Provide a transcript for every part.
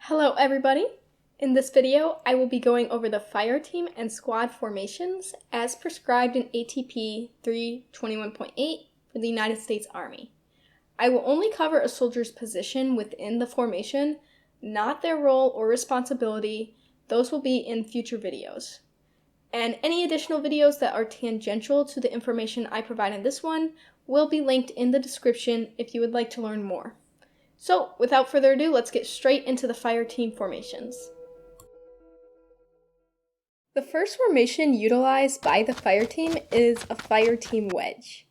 Hello everybody! In this video, I will be going over the fire team and squad formations as prescribed in ATP 321.8 for the United States Army. I will only cover a soldier's position within the formation, not their role or responsibility. Those will be in future videos. And any additional videos that are tangential to the information I provide in this one will be linked in the description if you would like to learn more. So, without further ado, let's get straight into the fire team formations. The first formation utilized by the fire team is a fire team wedge.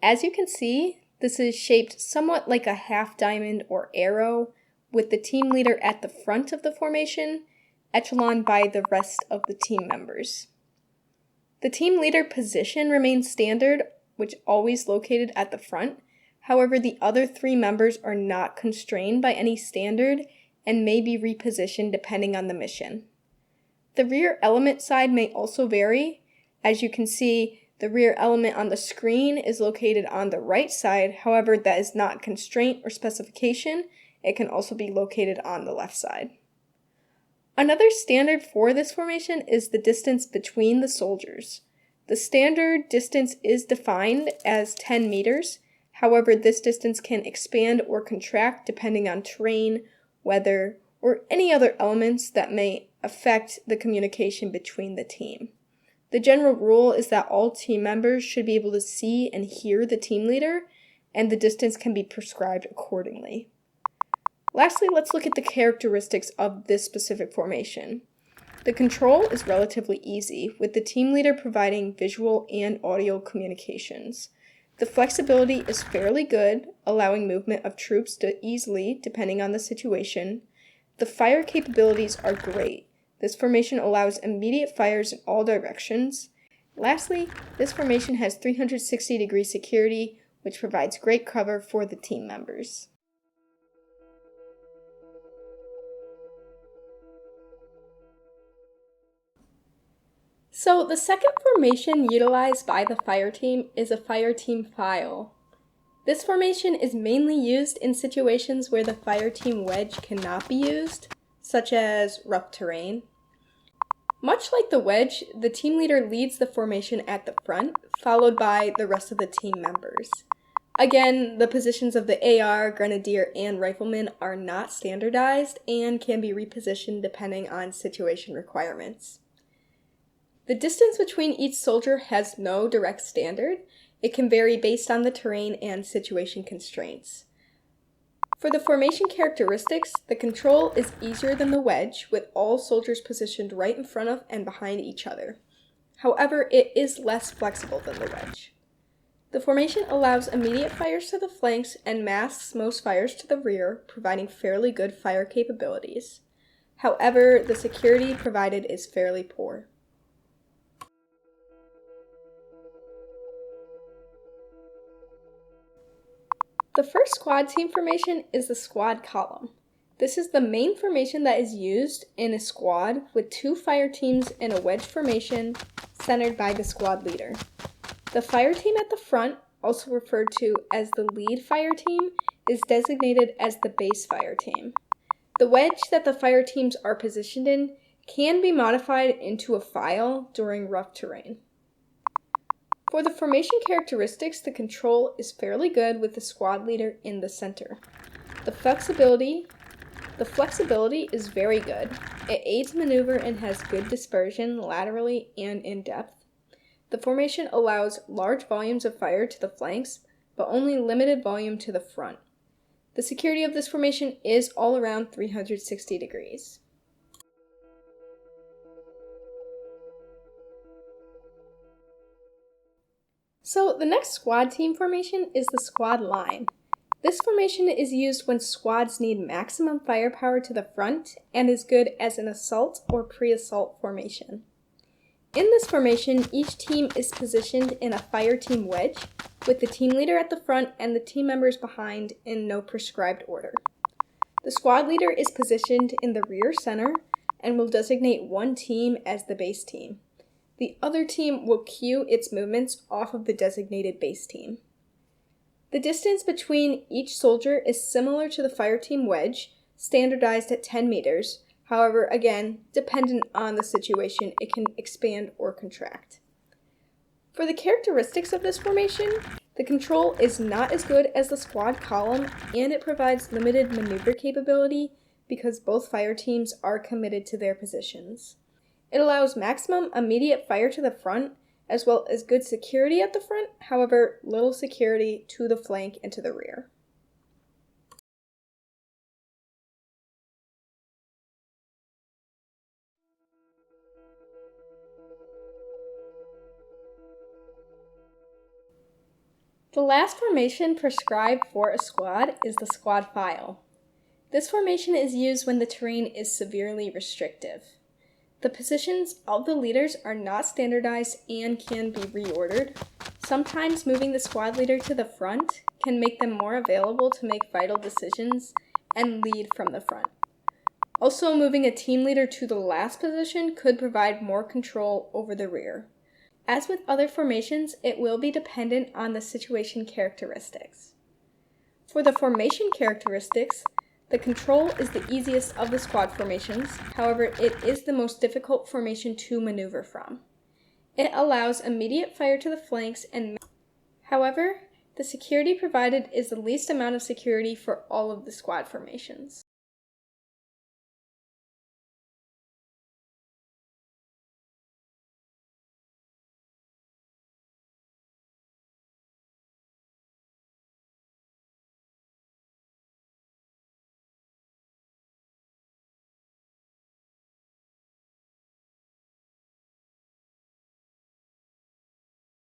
As you can see, this is shaped somewhat like a half diamond or arrow, with the team leader at the front of the formation, echeloned by the rest of the team members. The team leader position remains standard, which always located at the front. However, the other three members are not constrained by any standard and may be repositioned depending on the mission. The rear element side may also vary. As you can see, the rear element on the screen is located on the right side. However, that is not constraint or specification. It can also be located on the left side. Another standard for this formation is the distance between the soldiers. The standard distance is defined as 10 meters. However, this distance can expand or contract depending on terrain, weather, or any other elements that may affect the communication between the team. The general rule is that all team members should be able to see and hear the team leader, and the distance can be prescribed accordingly. Lastly, let's look at the characteristics of this specific formation. The control is relatively easy, with the team leader providing visual and audio communications. The flexibility is fairly good, allowing movement of troops easily depending on the situation. The fire capabilities are great. This formation allows immediate fires in all directions. Lastly, this formation has 360-degree security, which provides great cover for the team members. So the second formation utilized by the fire team is a fire team file. This formation is mainly used in situations where the fire team wedge cannot be used, such as rough terrain. Much like the wedge, the team leader leads the formation at the front, followed by the rest of the team members. Again, the positions of the AR, Grenadier, and Rifleman are not standardized and can be repositioned depending on situation requirements. The distance between each soldier has no direct standard. It can vary based on the terrain and situation constraints. For the formation characteristics, the control is easier than the wedge, with all soldiers positioned right in front of and behind each other. However, it is less flexible than the wedge. The formation allows immediate fires to the flanks and masks most fires to the rear, providing fairly good fire capabilities. However, the security provided is fairly poor. The first squad team formation is the squad column. This is the main formation that is used in a squad with two fire teams in a wedge formation centered by the squad leader. The fire team at the front, also referred to as the lead fire team, is designated as the base fire team. The wedge that the fire teams are positioned in can be modified into a file during rough terrain. For the formation characteristics, the control is fairly good with the squad leader in the center. The flexibility is very good. It aids maneuver and has good dispersion laterally and in depth. The formation allows large volumes of fire to the flanks, but only limited volume to the front. The security of this formation is all around 360 degrees. So the next squad team formation is the squad line. This formation is used when squads need maximum firepower to the front and is good as an assault or pre-assault formation. In this formation, each team is positioned in a fire team wedge, with the team leader at the front and the team members behind in no prescribed order. The squad leader is positioned in the rear center and will designate one team as the base team. The other team will cue its movements off of the designated base team. The distance between each soldier is similar to the fire team wedge, standardized at 10 meters. However, again, dependent on the situation, it can expand or contract. For the characteristics of this formation, the control is not as good as the squad column, and it provides limited maneuver capability because both fire teams are committed to their positions. It allows maximum immediate fire to the front, as well as good security at the front, however, little security to the flank and to the rear. The last formation prescribed for a squad is the squad file. This formation is used when the terrain is severely restrictive. The positions of the leaders are not standardized and can be reordered. Sometimes moving the squad leader to the front can make them more available to make vital decisions and lead from the front. Also, moving a team leader to the last position could provide more control over the rear. As with other formations, it will be dependent on the situation characteristics. For the formation characteristics, the control is the easiest of the squad formations, however, it is the most difficult formation to maneuver from. It allows immediate fire to the flanks however, the security provided is the least amount of security for all of the squad formations.